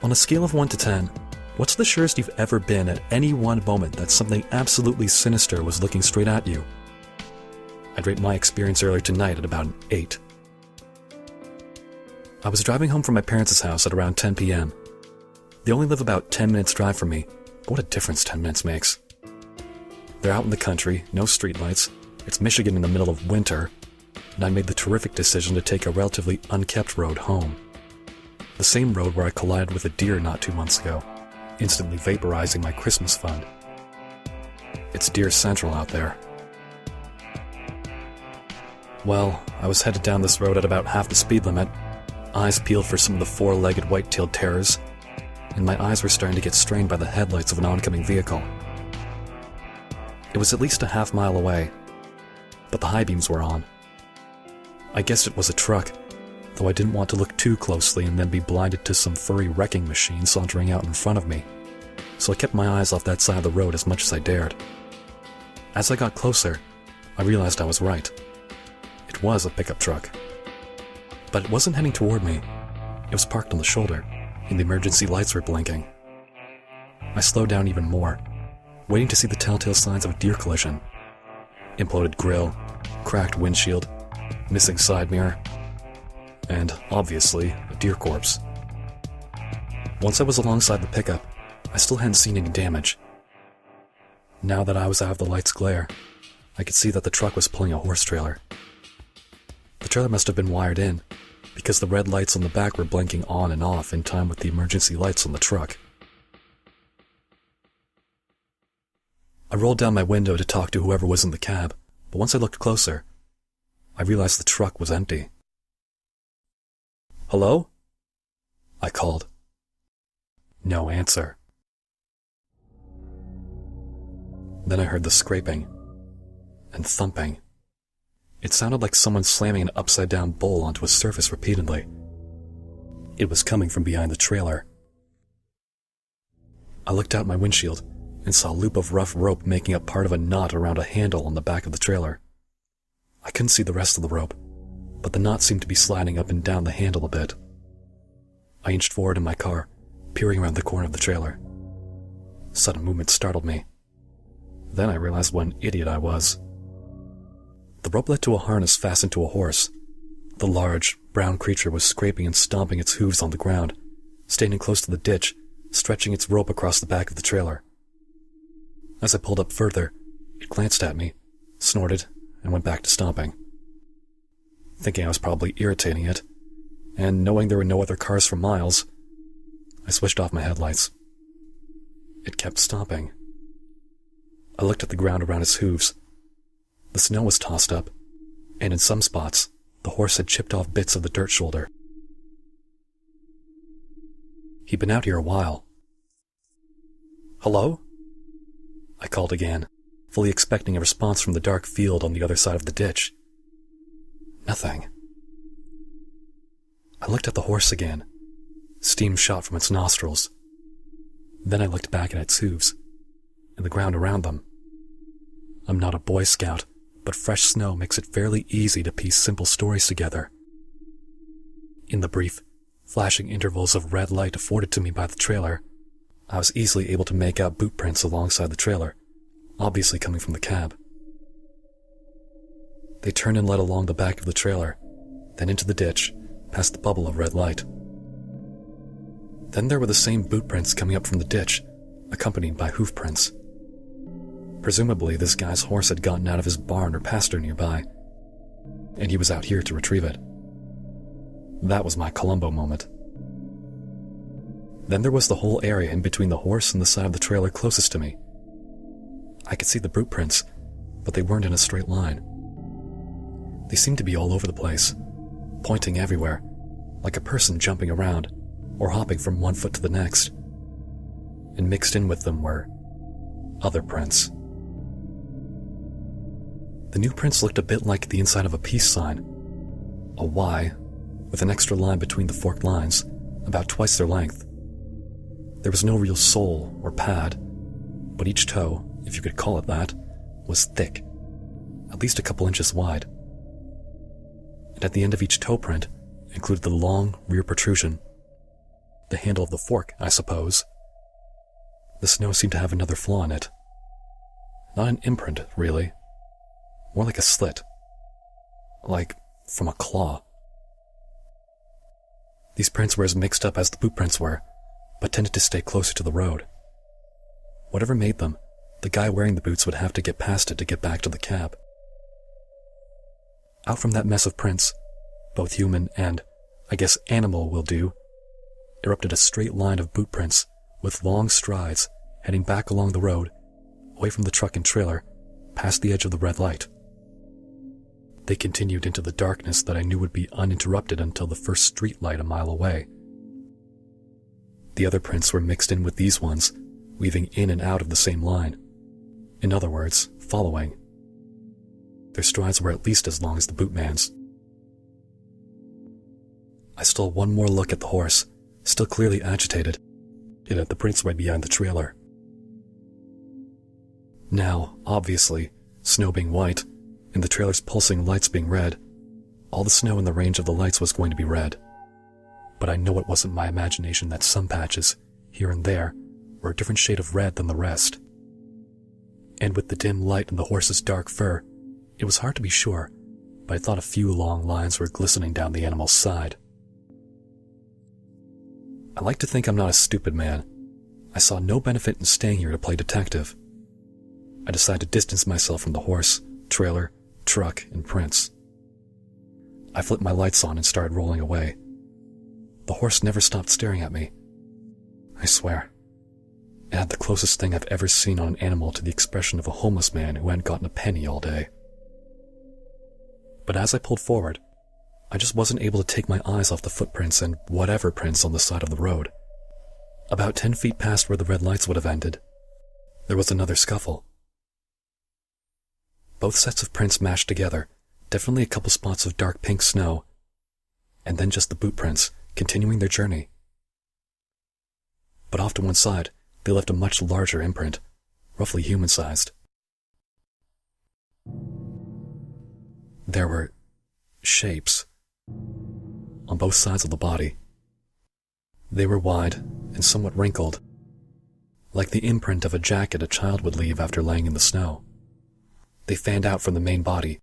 On a scale of 1 to 10, what's the surest you've ever been at any one moment that something absolutely sinister was looking straight at you? I'd rate my experience earlier tonight at about an 8. I was driving home from my parents' house at around 10 p.m. They only live about 10 minutes drive from me, but what a difference 10 minutes makes. They're out in the country, no streetlights, it's Michigan in the middle of winter, and I made the terrific decision to take a relatively unkept road home. The same road where I collided with a deer not 2 months ago, instantly vaporizing my Christmas fund. It's Deer Central out there. Well, I was headed down this road at about half the speed limit, eyes peeled for some of the four-legged white-tailed terrors, and my eyes were starting to get strained by the headlights of an oncoming vehicle. It was at least a half mile away, but the high beams were on. I guessed it was a truck, though I didn't want to look too closely and then be blinded to some furry wrecking machine sauntering out in front of me, so I kept my eyes off that side of the road as much as I dared. As I got closer, I realized I was right. It was a pickup truck. But it wasn't heading toward me. It was parked on the shoulder, and the emergency lights were blinking. I slowed down even more, waiting to see the telltale signs of a deer collision. Imploded grille, cracked windshield, missing side mirror, and, obviously, a deer corpse. Once I was alongside the pickup, I still hadn't seen any damage. Now that I was out of the light's glare, I could see that the truck was pulling a horse trailer. The trailer must have been wired in, because the red lights on the back were blinking on and off in time with the emergency lights on the truck. I rolled down my window to talk to whoever was in the cab, but once I looked closer, I realized the truck was empty. "Hello?" I called. No answer. Then I heard the scraping and thumping. It sounded like someone slamming an upside-down bowl onto a surface repeatedly. It was coming from behind the trailer. I looked out my windshield and saw a loop of rough rope making up part of a knot around a handle on the back of the trailer. I couldn't see the rest of the rope, but the knot seemed to be sliding up and down the handle a bit. I inched forward in my car, peering around the corner of the trailer. Sudden movement startled me. Then I realized what an idiot I was. The rope led to a harness fastened to a horse. The large, brown creature was scraping and stomping its hooves on the ground, standing close to the ditch, stretching its rope across the back of the trailer. As I pulled up further, it glanced at me, snorted, and went back to stomping. Thinking I was probably irritating it, and knowing there were no other cars for miles, I switched off my headlights. It kept stomping. I looked at the ground around its hooves. The snow was tossed up, and in some spots, the horse had chipped off bits of the dirt shoulder. He'd been out here a while. "Hello?" I called again, fully expecting a response from the dark field on the other side of the ditch. Nothing. I looked at the horse again. Steam shot from its nostrils. Then I looked back at its hooves, and the ground around them. I'm not a Boy Scout, but fresh snow makes it fairly easy to piece simple stories together. In the brief, flashing intervals of red light afforded to me by the trailer, I was easily able to make out boot prints alongside the trailer, obviously coming from the cab. They turned and led along the back of the trailer, then into the ditch, past the bubble of red light. Then there were the same boot prints coming up from the ditch, accompanied by hoof prints. Presumably, this guy's horse had gotten out of his barn or pasture nearby, and he was out here to retrieve it. That was my Columbo moment. Then there was the whole area in between the horse and the side of the trailer closest to me. I could see the boot prints, but they weren't in a straight line. They seemed to be all over the place, pointing everywhere, like a person jumping around, or hopping from one foot to the next. And mixed in with them were other prints. The new prints looked a bit like the inside of a peace sign, a Y, with an extra line between the forked lines, about twice their length. There was no real sole or pad, but each toe, if you could call it that, was thick, at least a couple inches wide. And at the end of each toe print included the long rear protrusion, The handle of the fork, I suppose. The snow seemed to have another flaw in it. Not an imprint, really. More like a slit. Like from a claw. These prints were as mixed up as the boot prints were, but tended to stay closer to the road. Whatever made them, the guy wearing the boots would have to get past it to get back to the cab. Out from that mess of prints, both human and, I guess, animal will do, erupted a straight line of boot prints with long strides heading back along the road, away from the truck and trailer, past the edge of the red light. They continued into the darkness that I knew would be uninterrupted until the first street light a mile away. The other prints were mixed in with these ones, weaving in and out of the same line. In other words, following. Their strides were at least as long as the bootman's. I stole one more look at the horse, still clearly agitated, and at the prints right behind the trailer. Now, obviously, snow being white, and the trailer's pulsing lights being red, all the snow in the range of the lights was going to be red. But I know it wasn't my imagination that some patches, here and there, were a different shade of red than the rest. And with the dim light and the horse's dark fur, it was hard to be sure, but I thought a few long lines were glistening down the animal's side. I like to think I'm not a stupid man. I saw no benefit in staying here to play detective. I decided to distance myself from the horse, trailer, truck, and prints. I flipped my lights on and started rolling away. The horse never stopped staring at me. I swear, it had the closest thing I've ever seen on an animal to the expression of a homeless man who hadn't gotten a penny all day. But as I pulled forward, I just wasn't able to take my eyes off the footprints and whatever prints on the side of the road. About 10 feet past where the red lights would have ended, there was another scuffle. Both sets of prints mashed together, definitely a couple spots of dark pink snow, and then just the boot prints, continuing their journey. But off to one side, they left a much larger imprint, roughly human-sized. There were shapes on both sides of the body. They were wide and somewhat wrinkled, like the imprint of a jacket a child would leave after laying in the snow. They fanned out from the main body,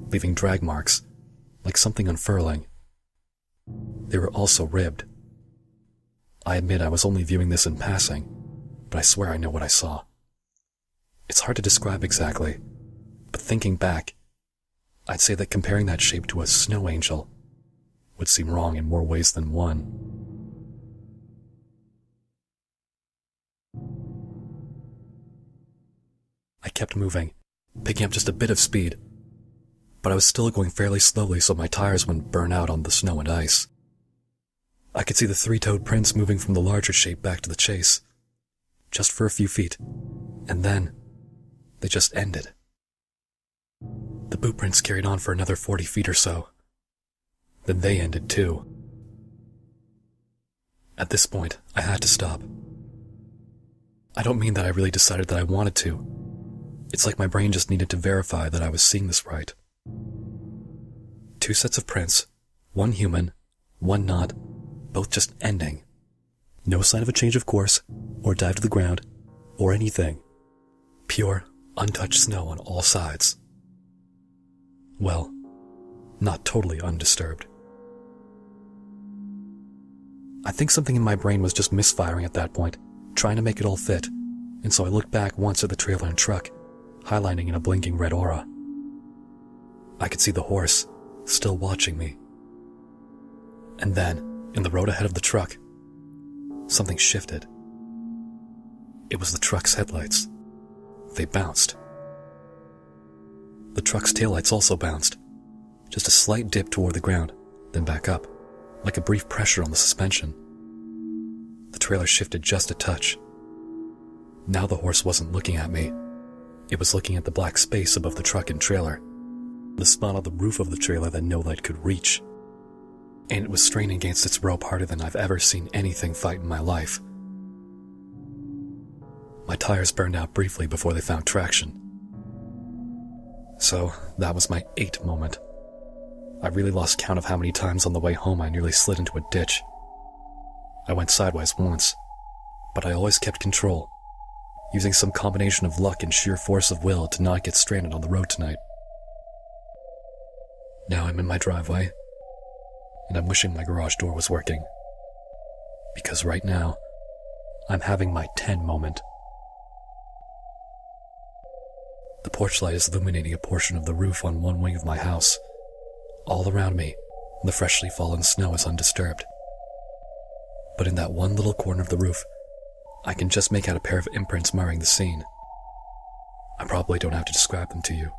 leaving drag marks, like something unfurling. They were also ribbed. I admit I was only viewing this in passing, but I swear I know what I saw. It's hard to describe exactly, but thinking back, I'd say that comparing that shape to a snow angel would seem wrong in more ways than one. I kept moving, picking up just a bit of speed, but I was still going fairly slowly so my tires wouldn't burn out on the snow and ice. I could see the three-toed prints moving from the larger shape back to the chase, just for a few feet, and then they just ended. The boot prints carried on for another 40 feet or so. Then they ended too. At this point, I had to stop. I don't mean that I really decided that I wanted to. It's like my brain just needed to verify that I was seeing this right. 2 sets of prints, one human, one not, both just ending. No sign of a change of course, or dive to the ground, or anything. Pure, untouched snow on all sides. Well, not totally undisturbed. I think something in my brain was just misfiring at that point, trying to make it all fit, and so I looked back once at the trailer and truck, highlighting in a blinking red aura. I could see the horse, still watching me. And then, in the road ahead of the truck, something shifted. It was the truck's headlights. They bounced. The truck's taillights also bounced. Just a slight dip toward the ground, then back up, like a brief pressure on the suspension. The trailer shifted just a touch. Now the horse wasn't looking at me. It was looking at the black space above the truck and trailer, the spot on the roof of the trailer that no light could reach. And it was straining against its rope harder than I've ever seen anything fight in my life. My tires burned out briefly before they found traction. So, that was my 8 moment. I really lost count of how many times on the way home I nearly slid into a ditch. I went sideways once, but I always kept control, using some combination of luck and sheer force of will to not get stranded on the road tonight. Now I'm in my driveway, and I'm wishing my garage door was working. Because right now, I'm having my 10 moment. The porch light is illuminating a portion of the roof on one wing of my house. All around me, the freshly fallen snow is undisturbed. But in that one little corner of the roof, I can just make out a pair of imprints marring the scene. I probably don't have to describe them to you.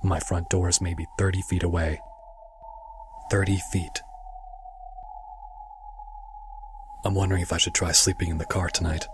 My front door is maybe 30 feet away. 30 feet. I'm wondering if I should try sleeping in the car tonight.